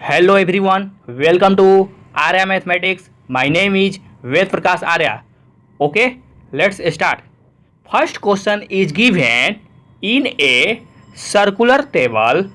Hello everyone, welcome to Arya Mathematics. My name is Ved Prakash Arya. Okay, let's start. First question is given in a circular table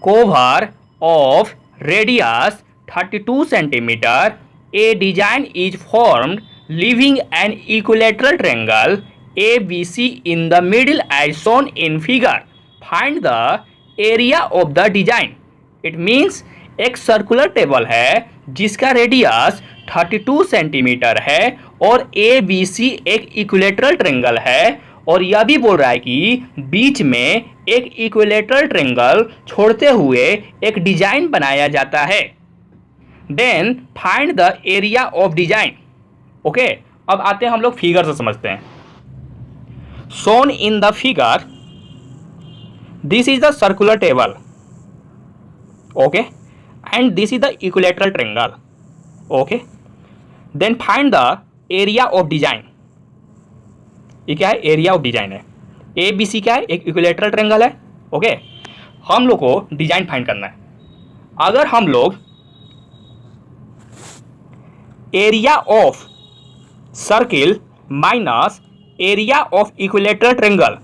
cover of radius 32 centimeter. A design is formed leaving an equilateral triangle ABC in the middle as shown in figure. Find the area of the design. It means एक circular table है जिसका radius 32 centimetre है और ए B सी एक equilateral triangle है और यह भी बोल रहा है कि बीच में एक इक्विलेटरल ट्रायंगल छोड़ते हुए एक डिजाइन बनाया जाता है। Then find the area of design. Okay, अब आते हैं हम लोग फिगर से समझते हैं। Shown in the figure, this is the circular table, okay, and this is the equilateral triangle. Okay, then find the area of design. ये क्या है? एरिया ऑफ डिजाइन है। ए बी सी क्या है? एक इक्विलेटरल ट्रायंगल है। ओके, हम लोग को डिजाइन फाइंड करना है। अगर हम लोग area of circle minus area of equilateral triangle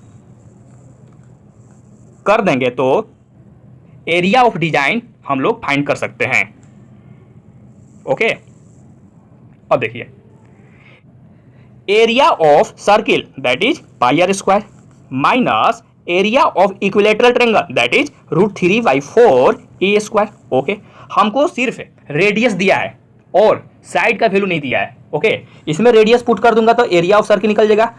कर देंगे तो एरिया ऑफ डिजाइन हम लोग फाइंड कर सकते हैं। ओके, अब देखिए, area of circle that is pi r square minus area of equilateral triangle that is √3/4 a square. Okay, हमको सिर्फ रेडियस दिया है और साइड का वैल्यू नहीं दिया है। ओके, इसमें रेडियस पुट कर दूंगा तो एरिया ऑफ सर्किल निकल जाएगा।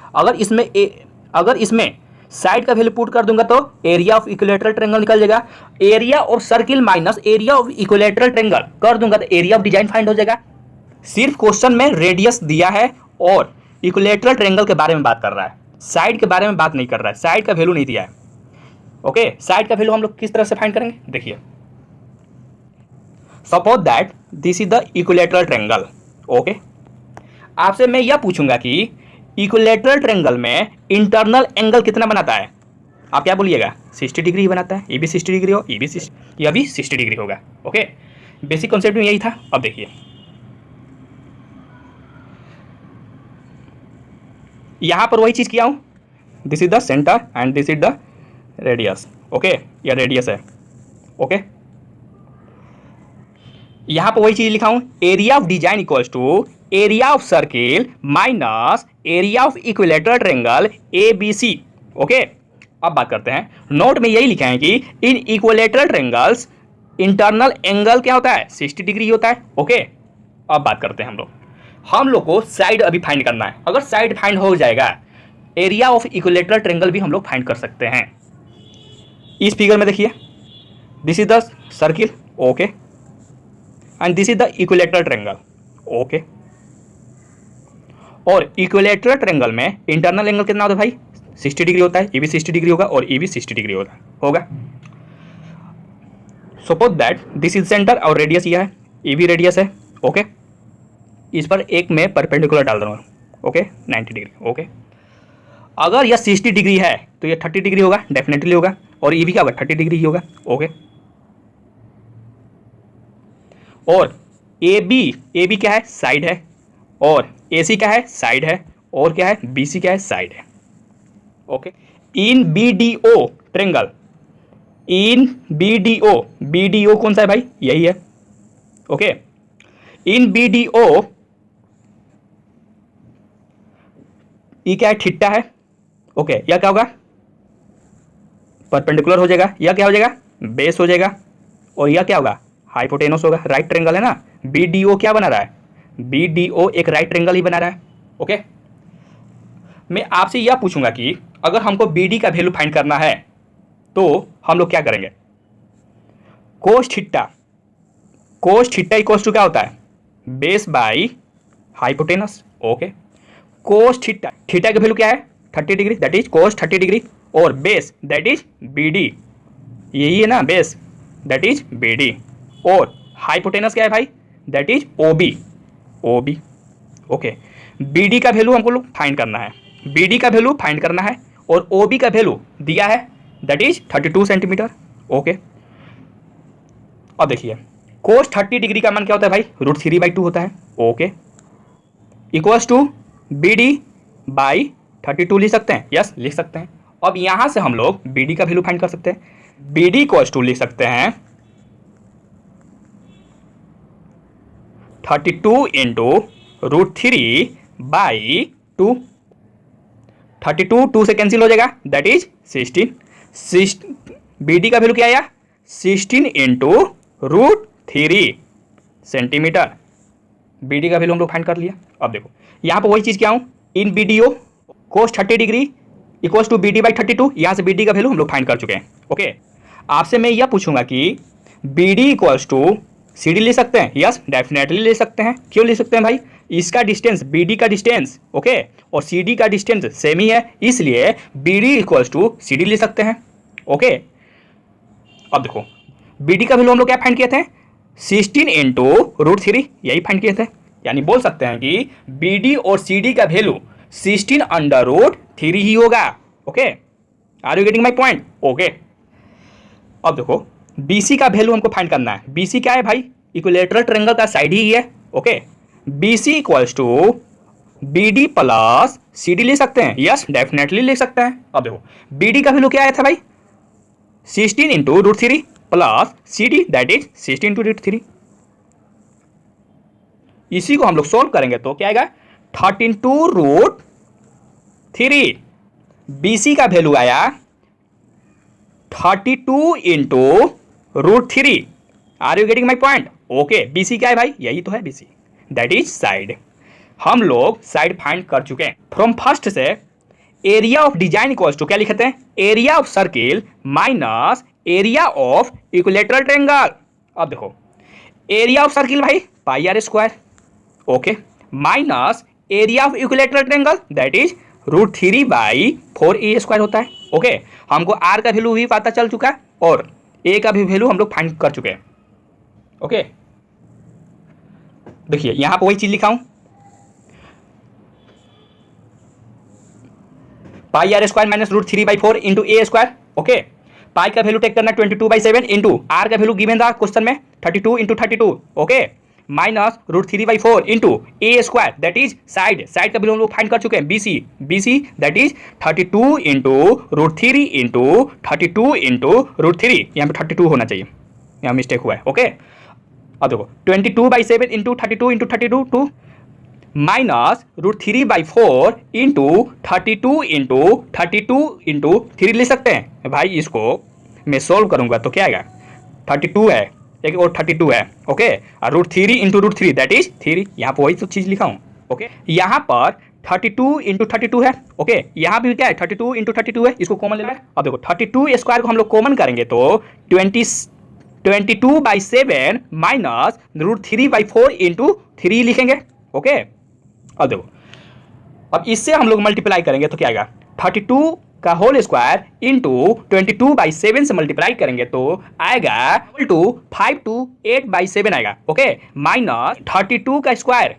अगर इसमें साइड का वैल्यू पुट कर दूंगा तो एरिया ऑफ इक्विलेटरल ट्रायंगल निकल जाएगा। Area of circle minus area of equilateral triangle कर दूंगा तो एरिया ऑफ डिजाइन फाइंड हो जाएगा। सिर्फ क्वेश्चन में रेडियस दिया है और इक्विलेटरल ट्रायंगल के बारे में बात कर रहा है, साइड के बारे में बात नहीं कर रहा है। साइड का वैल्यू नहीं दिया है। ओके, साइड का वैल्यू हम लोग किस तरह से फाइंड करेंगे? देखिए, suppose that this is the equilateral triangle. Okay, आपसे मैं यह पूछूंगा कि इक्विलेटरल ट्रायंगल में इंटरनल एंगल कितना बनाता है? आप क्या बोलिएगा? 60 डिग्री ही बनाता है। ये भी 60 डिग्री हो, यह भी 60 डिग्री होगा। ओके, बेसिक कॉन्सेप्ट में यही था। अब देखिए, यहां पर वही चीज किया हूं। This is the centre and this is the radius. Okay, यह रेडियस है। ओके, यहां पर वही चीज लिखा हूं, area of design equals to area of circle minus area of equilateral triangle A B C. Okay, अब बात करते हैं। नोट में यही लिखा है कि इन इक्विलेटरल ट्रायंगल्स इंटरनल एंगल क्या होता है? 60 डिग्री होता है। ओके, अब बात करते हैं हम लोग को साइड अभी फाइंड करना है। अगर साइड फाइंड हो जाएगा एरिया ऑफ इक्विलेटरल ट्रायंगल भी हम लोग फाइंड कर सकते हैं। इस फिगर में देखिए, this is the circle, okay, and this is the equilateral triangle. Okay, और इक्विलेटरल ट्रायंगल में इंटरनल एंगल कितना होता है भाई? 60 डिग्री होता है। ये भी 60 डिग्री होगा और ये भी 60 डिग्री होगा। Suppose that this is centre और रेडियस ये है, ये भी रेडियस है। ओके, इस पर एक में परपेंडिकुलर डाल दूंगा। Okay, 90 degree. ओके, अगर यह 60 डिग्री है तो ये 30 डिग्री होगा, डेफिनेटली होगा, और ये भी क्या होगा? 30 डिग्री ही होगा। ओके, और ए बी क्या है? साइड है, और ए सी क्या है? साइड है, और क्या है? बी सी क्या है? साइड है। Okay, in B D O triangle, in B D O कौन सा है भाई? यही है। Okay, in B D O ये क्या है? थीटा है। ओके, यह क्या होगा? परपेंडिकुलर हो जाएगा। यह क्या हो जाएगा? बेस हो जाएगा, और यह क्या होगा? हाइपोटेनस होगा। राइट ट्रायंगल है ना। बी डी ओ क्या बना रहा है? बी डी ओ एक राइट ट्रायंगल ही बना रहा है। ओके, मैं आपसे यह पूछूंगा कि अगर हमको बी डी का वैल्यू फाइंड करना है तो हम लोग क्या करेंगे? कोस थीटा इक्वल्स टू क्या होता है? Base by hypotenuse. Okay, cos theta का वैल्यू क्या है? 30 degree, that is cos 30 degree, और base that is B D, यही है ना base, that is B D, और हाइपोटेनस क्या है भाई? That is O B. Okay, B D का वैल्यू हमको फाइंड करना है, बी डी का वैल्यू फाइंड करना है, और ओ बी का वैल्यू दिया है दैट इज 32 सेंटीमीटर। ओके, अब देखिए, कोस 30 डिग्री का मान क्या होता है भाई, √3/2 होता है। Okay, equals to BD by 32 लिख सकते हैं, यस लिख सकते हैं। अब यहां से हम लोग BD का वैल्यू फाइंड कर सकते हैं। BD इक्वल्स टू लिख सकते हैं 32 इंटू √3/2। 32 2 से कैंसिल हो जाएगा, दैट इज 16। BD का वैल्यू क्या आया, 16 इंटू √3 सेंटीमीटर। BD का वैल्यू हम लोग फाइंड कर लिया। अब देखो यहाँ पर वही चीज़ क्या हूँ, in BDO cos 30 degree equals to BD/32। यहाँ से BD का वैल्यू हम लोग फाइंड कर चुके हैं। ओके, आपसे मैं यह पूछूंगा कि BD इक्वल्स टू CD ले सकते हैं, यस डेफिनेटली ले सकते हैं। क्यों ले सकते हैं भाई, इसका डिस्टेंस BD का डिस्टेंस ओके और CD का डिस्टेंस सेम ही है, इसलिए BD इक्वल्स टू CD ले सकते हैं। ओके, अब देखो BD का वैल्यू हम लोग क्या फाइंड किए थे, 16 इंटू √3, यही फाइंड किए थे। यानी बोल सकते हैं कि BD और CD का वैल्यू 16/√3 ही होगा। Okay, are you getting my point. Okay, अब देखो BC का वैल्यू हमको फाइंड करना है। BC क्या है भाई, इक्विलेटरल ट्रायंगल का साइड ही है। Okay, BC equals to BD plus CD ले सकते हैं, यस डेफिनेटली ले सकते हैं। अब देखो BD का वैल्यू क्या आया था भाई, 16 into √3 plus CD that is 16 into √3। इसी को हम लोग सोल्व करेंगे तो क्या आएगा, 32√3। BC का वैल्यू आया 32 into √3। Are you getting my point. Okay, BC क्या है भाई, यही तो है BC, दैट इज साइड। हम लोग साइड फाइंड कर चुके हैं। फ्रॉम फर्स्ट से area of design equals to क्या लिखते हैं, area of circle minus area of equilateral triangle. अब देखो एरिया ऑफ सर्किल भाई πr², okay, minus area of equilateral triangle that is √3/4a² होता है। ओके, हमको R का वैल्यू भी पता चल चुका है और A का भी वैल्यू हम लोग फाइंड कर चुके हैं। ओके, देखिए यहां पर वही चीज लिखा हूं, πr² minus √3/4 into a²। Okay, पाई का वैल्यू टेक करना 22/7 इंटू R का वैल्यू गिवन था क्वेश्चन में 32 into 32। Okay, minus √3/4 into a² that is side. Side का वैल्यू हम लोग फाइंड कर चुके हैं BC that is 32 into √3 into 32 into √3। यहाँ पे 32 होना चाहिए, यहाँ मिस्टेक हुआ है। ओके, अब देखो 22/7 into 32 into 32 2 minus √3/4 into 32 into 32 into 3 ले सकते हैं भाई। इसको मैं सोल्व करूंगा तो क्या आएगा, 32 है एक और 32 है। ओके, और √3 इंटू √3 दैट इज 3। यहाँ पर वही तो चीज़ लिखा हूँ। ओके, यहाँ पर 32 इंटू 32 है। ओके, यहाँ भी क्या है 32 इंटू 32 है, इसको कॉमन ले लो। अब देखो 32² को हम लोग कॉमन करेंगे तो 22/7 माइनस √3/4 इंटू 3 लिखेंगे। ओके, अब देखो अब इससे हम लोग मल्टीप्लाई करेंगे तो क्या आएगा, 32 का होल स्क्वायर इंटू 22/7 से मल्टीप्लाई करेंगे तो आएगा 528/7 आएगा। ओके, माइनस 32 का स्क्वायर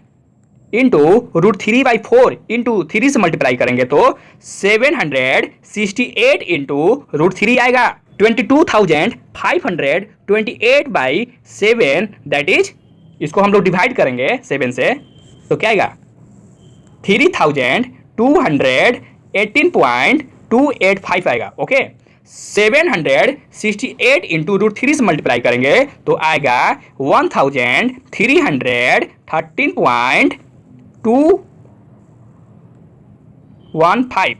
इंटू √3/4 इंटू 3 से मल्टीप्लाई करेंगे तो 768 इंटू √3 आएगा 22,528/7 दैट इज, इसको हम लोग डिवाइड करेंगे 7 से तो क्या आएगा 3218.285 आएगा। ओके, 768 इंटू √3 से मल्टीप्लाई करेंगे तो आएगा 1313.215।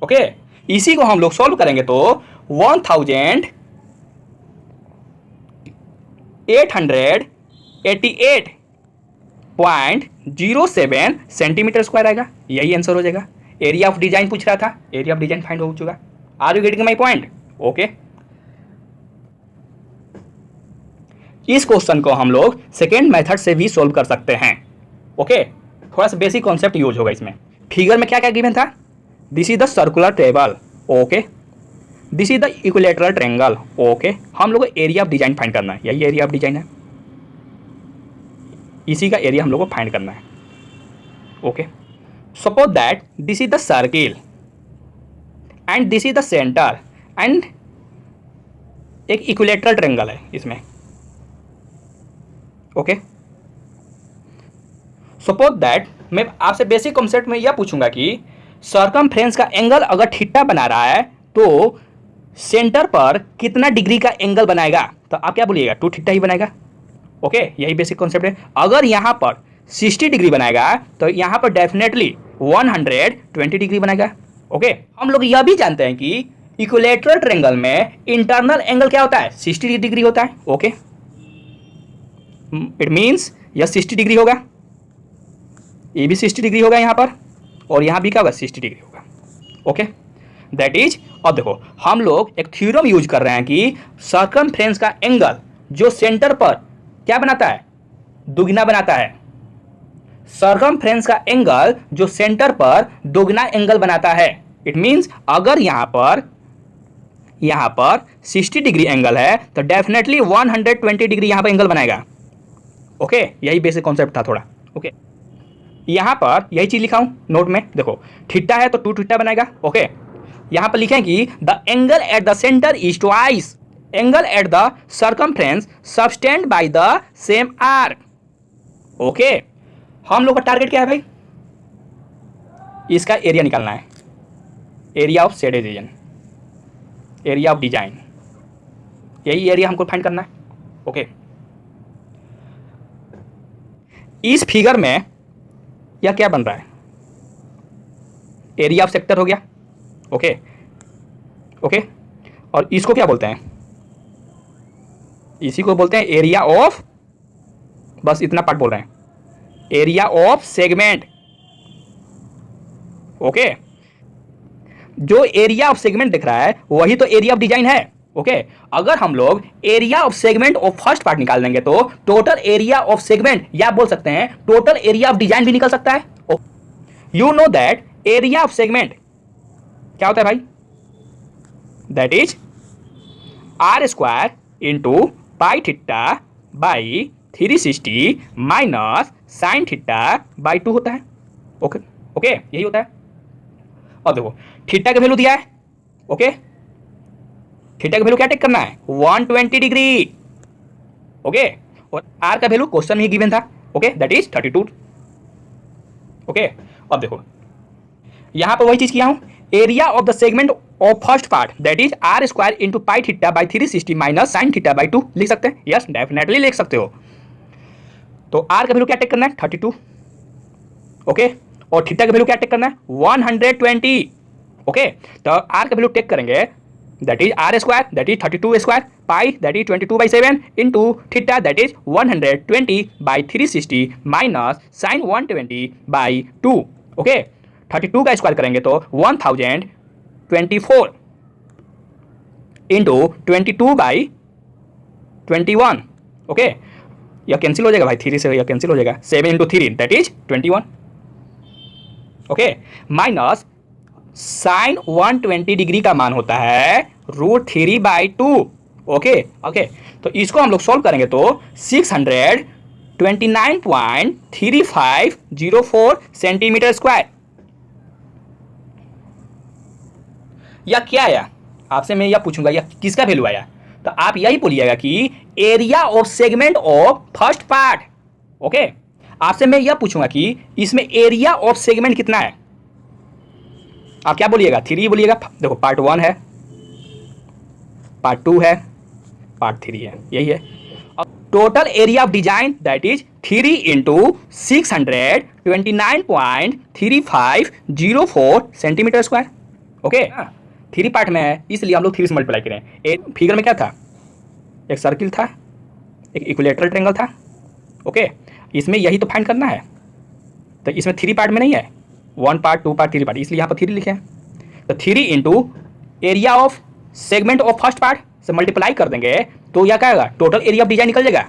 ओके, इसी को हम लोग सॉल्व करेंगे तो 1888.07 सेंटीमीटर स्क्वायर आएगा। यही आंसर हो जाएगा। एरिया ऑफ डिजाइन पूछ रहा था, एरिया ऑफ डिजाइन फाइंड हो चुका। Are you getting my point. Okay, इस क्वेश्चन को हम लोग सेकेंड मेथड से भी सोल्व कर सकते हैं। ओके, थोड़ा सा बेसिक कॉन्सेप्ट यूज होगा इसमें। फिगर में क्या क्या गिवन था, this is the circular table. Okay, this is the equilateral triangle. Okay, हम लोग को एरिया ऑफ डिजाइन फाइंड करना है, यही एरिया ऑफ डिजाइन है, इसी का एरिया हम लोग को फाइंड करना है। Okay, suppose that this is the circle and this is the centre and एक इक्विलेटरल ट्रायंगल है इसमें। ओके, सपोज दैट मैं आपसे बेसिक कॉन्सेप्ट में यह पूछूंगा कि सर्कमफ्रेंस का एंगल अगर थीटा बना रहा है तो सेंटर पर कितना डिग्री का एंगल बनाएगा, तो आप क्या बोलिएगा, 2 थीटा ही बनाएगा। ओके, यही बेसिक कॉन्सेप्ट है। अगर यहाँ पर 60 डिग्री बनाएगा तो यहाँ पर डेफिनेटली 120 डिग्री बनाएगा। ओके, हम लोग यह भी जानते हैं कि इक्विलैटरल ट्रायंगल में इंटरनल एंगल क्या होता है, 60 डिग्री होता है। ओके, इट मीन्स यह 60 डिग्री होगा, ये भी 60 डिग्री होगा यहाँ पर, और यहाँ भी क्या होगा, 60 डिग्री होगा। Okay, that is. अब देखो हम लोग एक थ्योरम यूज कर रहे हैं कि सर्कमफ्रेंस का एंगल जो सेंटर पर क्या बनाता है, दुगना बनाता है। सर्कमफ्रेंस का एंगल जो सेंटर पर दुगना एंगल बनाता है। इट मीन्स अगर यहाँ पर 60 डिग्री एंगल है तो डेफिनेटली 120 डिग्री यहाँ पर एंगल बनाएगा। ओके, यही बेसिक कॉन्सेप्ट था थोड़ा। ओके, यहाँ पर यही चीज लिखा हूँ नोट में, देखो थीटा है तो 2 थीटा बनाएगा। ओके, यहाँ पर लिखें कि the angle at the centre is twice angle at the circumference subtend by the same arc. Okay, हम लोग का टारगेट क्या है भाई, इसका एरिया निकालना है, area of shaded region, area of design, यही एरिया हमको फाइंड करना है। ओके, इस फिगर में यह क्या बन रहा है, एरिया ऑफ सेक्टर हो गया। ओके ओके, और इसको क्या बोलते हैं, इसी को बोलते हैं एरिया ऑफ, बस इतना पार्ट बोल रहे हैं, एरिया ऑफ सेगमेंट। ओके, जो एरिया ऑफ सेगमेंट दिख रहा है वही तो एरिया ऑफ डिजाइन है। ओके, अगर हम लोग area of segment of first part निकाल देंगे तो टोटल एरिया ऑफ सेगमेंट, या बोल सकते हैं टोटल एरिया ऑफ डिजाइन भी निकल सकता है। You know that area of segment क्या होता है भाई, that is r square into pi theta by 360 minus sine theta by 2 होता है। ओके ओके, यही होता है। अब देखो थीटा का वैल्यू दिया है। ओके, थीटा का वैल्यू क्या टेक करना है, 120 डिग्री। ओके, और आर का वैल्यू क्वेश्चन में ही गिवन था। Okay, that is 32। ओके, अब देखो यहां पर वही चीज किया हूं, area of the segment of first part that is r square into pi theta by 360 minus sine theta by 2 लिख सकते हैं। यस, डेफिनेटली लिख सकते हो। तो आर का वैल्यू क्या टेक करना है, 32। ओके, और थीटा का वैल्यू क्या टेक करना है, 120। ओके, तो आर का वैल्यू टेक करेंगे that is r square that is 32 square, pi that is 22/7 into theta that is 120/360 minus sine 120/2। Okay, 32 का स्क्वायर करेंगे तो 1024 इंटू 22/21। ओके, यह कैंसिल हो जाएगा भाई, 3 से यह कैंसिल हो जाएगा, 7 into 3 that is 21। Okay, minus sine 120 degree का मान होता है √3/2। ओके ओके, तो इसको हम लोग सॉल्व करेंगे तो 629.3504 सेंटीमीटर स्क्वायर। या क्या आया, आपसे मैं यह पूछूंगा यह किसका वैल्यू आया, तो आप यही बोलिएगा कि area of segment of first part. Okay, आपसे मैं यह पूछूंगा कि इसमें एरिया ऑफ सेगमेंट कितना है, आप क्या बोलिएगा, 3 बोलिएगा। देखो पार्ट 1 है, पार्ट 2 है, पार्ट 3 है, यही है। अब total area of design that is 3 into 629.3504 centimetre square. Okay, 3 part में है इसलिए हम लोग 3 से मल्टीप्लाई करें। एक फिगर में क्या था, एक सर्किल था, एक इक्विलैटरल ट्रायंगल था। ओके, इसमें यही तो फाइंड करना है, तो इसमें 3 पार्ट में नहीं है, 1 पार्ट 2 पार्ट 3 पार्ट, इसलिए यहाँ पर 3 लिखे हैं। तो 3 into area of segment of first part से मल्टीप्लाई कर देंगे तो यह क्या होगा, टोटल एरिया ऑफ डिजाइन निकल जाएगा।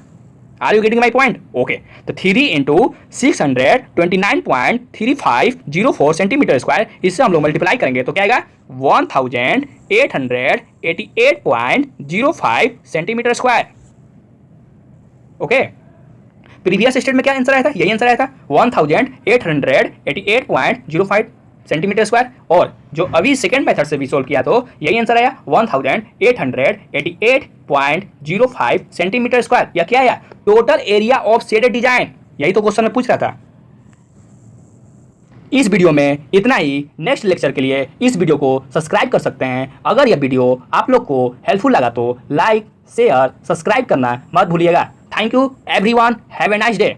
Are you getting my point. Okay, तो 3 इंटू 629.3504 सेंटीमीटर स्क्वायर, इससे हम लोग मल्टीप्लाई करेंगे तो क्या आएगा, 1888.05 centimetre square. Okay, previous state में क्या आंसर आया था, यही आंसर आया था 1888.05। सेंटीमीटर स्क्वायर, और जो अभी सेकंड मेथड से भी सोल्व किया तो यही आंसर आया 1888.05 सेंटीमीटर स्क्वायर। या क्या आया? Total area of shaded design. यही तो क्वेश्चन में पूछ रहा था। इस वीडियो में इतना ही। नेक्स्ट लेक्चर के लिए इस वीडियो को सब्सक्राइब कर सकते हैं। अगर यह वीडियो आप लोग को हेल्पफुल लगा तो लाइक शेयर सब्सक्राइब करना मत भूलिएगा। Thank you everyone, have a nice day.